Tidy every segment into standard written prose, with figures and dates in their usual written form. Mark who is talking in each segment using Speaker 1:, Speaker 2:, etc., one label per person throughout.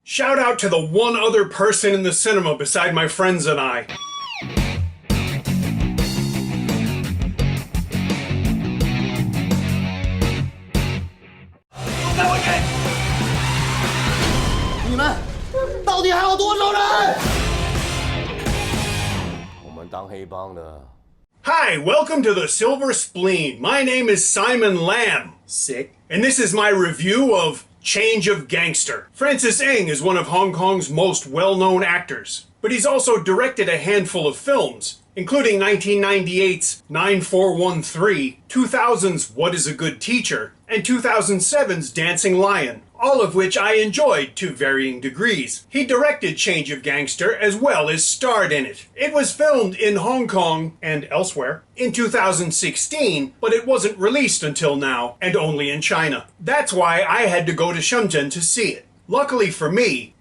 Speaker 1: Shout out to the one other person in the cinema beside my friends and I.
Speaker 2: 你们到底还有多少人？我们当黑帮的。
Speaker 1: Hi, welcome to the Silver Spleen. My name is Simon Lamb. Sick. And this is my review of Change of Gangster. Francis Ng is one of Hong Kong's most well-known actors, but he's also directed a handful of films, including 1998's 9413, 2000's What is a Good Teacher, and 2007's Dancing Lion, all of which I enjoyed to varying degrees. He directed Change of Gangster as well as starred in it. It was filmed in Hong Kong and elsewhere in 2016, but it wasn't released until now, and only in China. That's why I had to go to Shenzhen to see it. Luckily for me,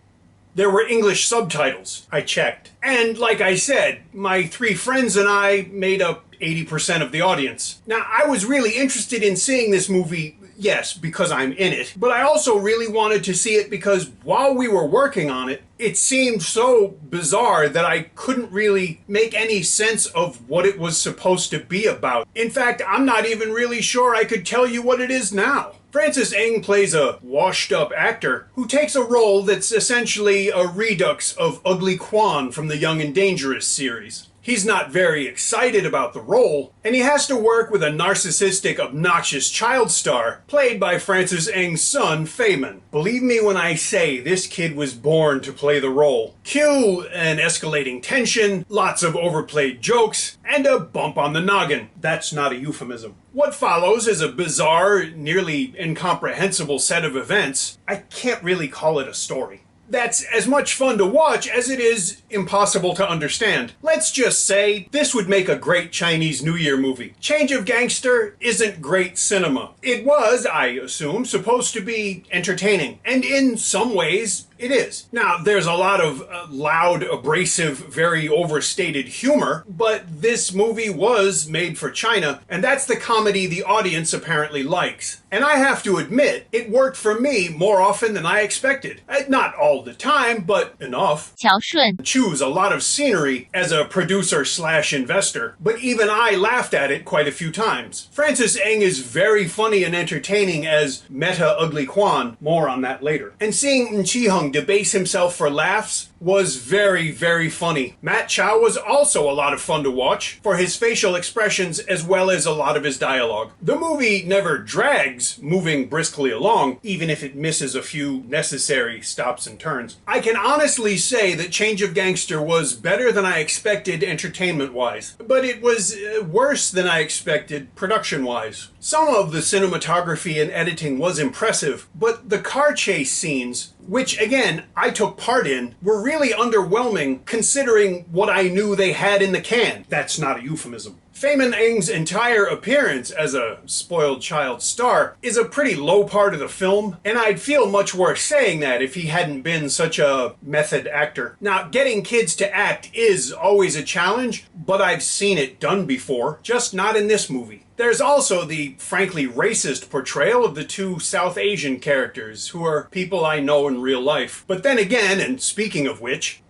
Speaker 1: there were English subtitles. I checked. And like I said, my three friends and I made up 80% of the audience. Now, I was really interested in seeing this movie, yes, because I'm in it, but I also really wanted to see it because while we were working on it, it seemed so bizarre that I couldn't really make any sense of what it was supposed to be about. In fact, I'm not even really sure I could tell you what it is now. Francis Ng plays a washed-up actor who takes a role that's essentially a redux of Ugly Kwan from the Young and Dangerous series. He's not very excited about the role, and he has to work with a narcissistic, obnoxious child star, played by Francis Ng's son, Feynman. Believe me when I say this kid was born to play the role. Cue an escalating tension, lots of overplayed jokes, and a bump on the noggin. That's not a euphemism. What follows is a bizarre, nearly incomprehensible set of events. I can't really call it a story. That's as much fun to watch as it is impossible to understand. Let's just say this would make a great Chinese New Year movie. Change of Gangster isn't great cinema. It was, I assume, supposed to be entertaining, and in some ways, it is. Now, there's a lot of loud, abrasive, very overstated humor, but this movie was made for China, and that's the comedy the audience apparently likes. And I have to admit, it worked for me more often than I expected. Not all the time, but enough.
Speaker 3: 乔顺
Speaker 1: Choose a lot of scenery as a producer/investor, but even I laughed at it quite a few times. Francis Ng is very funny and entertaining as Meta Ugly Kwan, more on that later. And seeing Chi-hung debase himself for laughs was very, very funny. Matt Chow was also a lot of fun to watch for his facial expressions as well as a lot of his dialogue. The movie never drags, moving briskly along, even if it misses a few necessary stops and turns. I can honestly say that Change of Gangster was better than I expected entertainment-wise, but it was worse than I expected production-wise. Some of the cinematography and editing was impressive, but the car chase scenes, which again I took part in, were really underwhelming considering what I knew they had in the can. That's not a euphemism. Feynman Ng's entire appearance as a spoiled child star is a pretty low part of the film, and I'd feel much worse saying that if he hadn't been such a method actor. Now, getting kids to act is always a challenge, but I've seen it done before, just not in this movie. There's also the frankly racist portrayal of the two South Asian characters, who are people I know in real life. But then again, and speaking of which,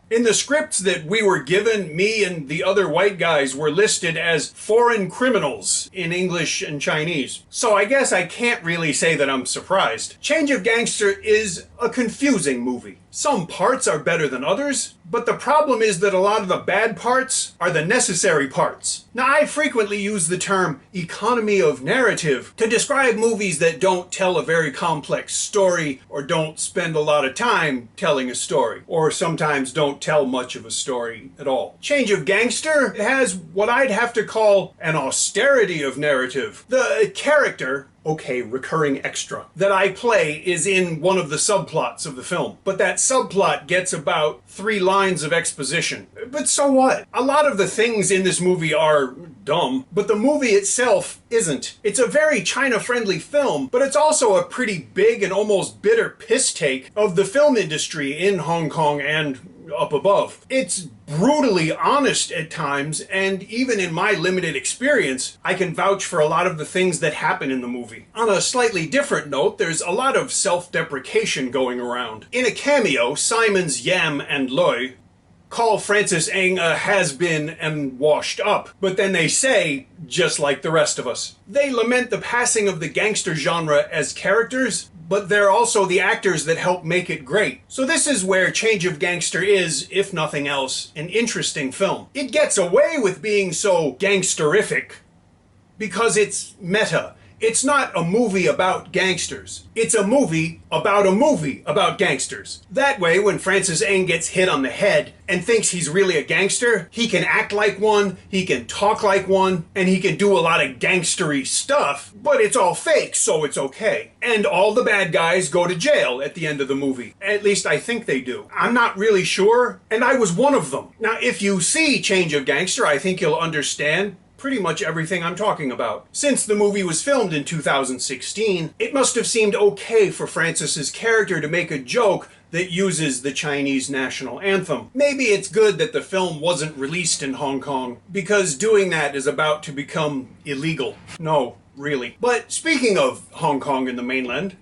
Speaker 1: in the scripts that we were given, me and the other white guys were listed as foreign criminals in English and Chinese. So I guess I can't really say that I'm surprised. Change of Gangster is a confusing movie. Some parts are better than others, but the problem is that a lot of the bad parts are the necessary parts. Now, I frequently use the term economy of narrative to describe movies that don't tell a very complex story or don't spend a lot of time telling a story, or sometimes don't tell much of a story at all. Change of Gangster has what I'd have to call an austerity of narrative. The character, okay, recurring extra, that I play is in one of the subplots of the film. But that subplot gets about 3 lines of exposition. But so what? A lot of the things in this movie are dumb, but the movie itself isn't. It's a very China-friendly film, but it's also a pretty big and almost bitter piss take of the film industry in Hong Kong and up above. It's brutally honest at times, and even in my limited experience, I can vouch for a lot of the things that happen in the movie. On a slightly different note, there's a lot of self-deprecation going around. In a cameo, Simon's Yam and Loy call Francis Ng a has-been and washed up, but then they say, just like the rest of us. They lament the passing of the gangster genre as characters, but they're also the actors that help make it great. So this is where Change of Gangster is, if nothing else, an interesting film. It gets away with being so gangsterific because it's meta. It's not a movie about gangsters. It's a movie about gangsters. That way, when Francis Ng gets hit on the head and thinks he's really a gangster, he can act like one, he can talk like one, and he can do a lot of gangstery stuff, but it's all fake, so it's okay. And all the bad guys go to jail at the end of the movie. At least I think they do. I'm not really sure, and I was one of them. Now, if you see Change of Gangster, I think you'll understand pretty much everything I'm talking about. Since the movie was filmed in 2016, it must have seemed okay for Francis's character to make a joke that uses the Chinese national anthem. Maybe it's good that the film wasn't released in Hong Kong, because doing that is about to become illegal. No, really. But speaking of Hong Kong and the mainland,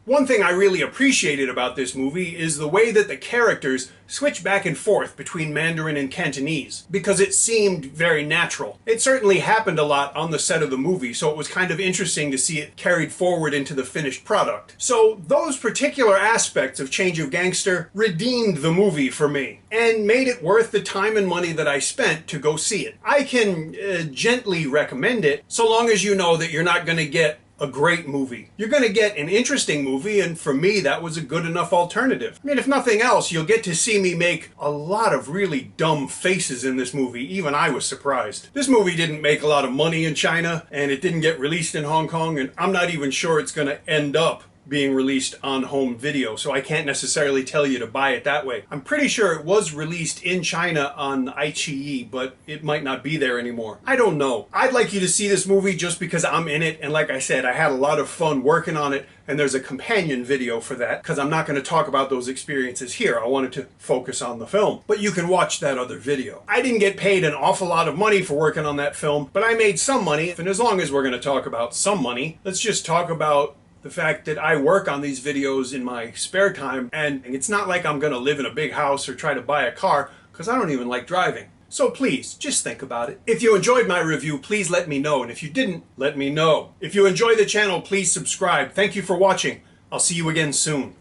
Speaker 1: one thing I really appreciated about this movie is the way that the characters switch back and forth between Mandarin and Cantonese, because it seemed very natural. It certainly happened a lot on the set of the movie, so it was kind of interesting to see it carried forward into the finished product. So those particular aspects of Change of Gangster redeemed the movie for me, and made it worth the time and money that I spent to go see it. I can gently recommend it, so long as you know that you're not going to get a great movie. You're going to get an interesting movie, and for me, that was a good enough alternative. I mean, if nothing else, you'll get to see me make a lot of really dumb faces in this movie. Even I was surprised. This movie didn't make a lot of money in China, and it didn't get released in Hong Kong, and I'm not even sure it's going to end up being released on home video, so I can't necessarily tell you to buy it that way. I'm pretty sure it was released in China on iQIYI, but it might not be there anymore. I don't know. I'd like you to see this movie just because I'm in it, and like I said, I had a lot of fun working on it, and there's a companion video for that, because I'm not going to talk about those experiences here. I wanted to focus on the film. But you can watch that other video. I didn't get paid an awful lot of money for working on that film, but I made some money, and as long as we're going to talk about some money, let's just talk about the fact that I work on these videos in my spare time, and it's not like I'm going to live in a big house or try to buy a car, because I don't even like driving. So please, just think about it. If you enjoyed my review, please let me know, and if you didn't, let me know. If you enjoy the channel, please subscribe. Thank you for watching. I'll see you again soon.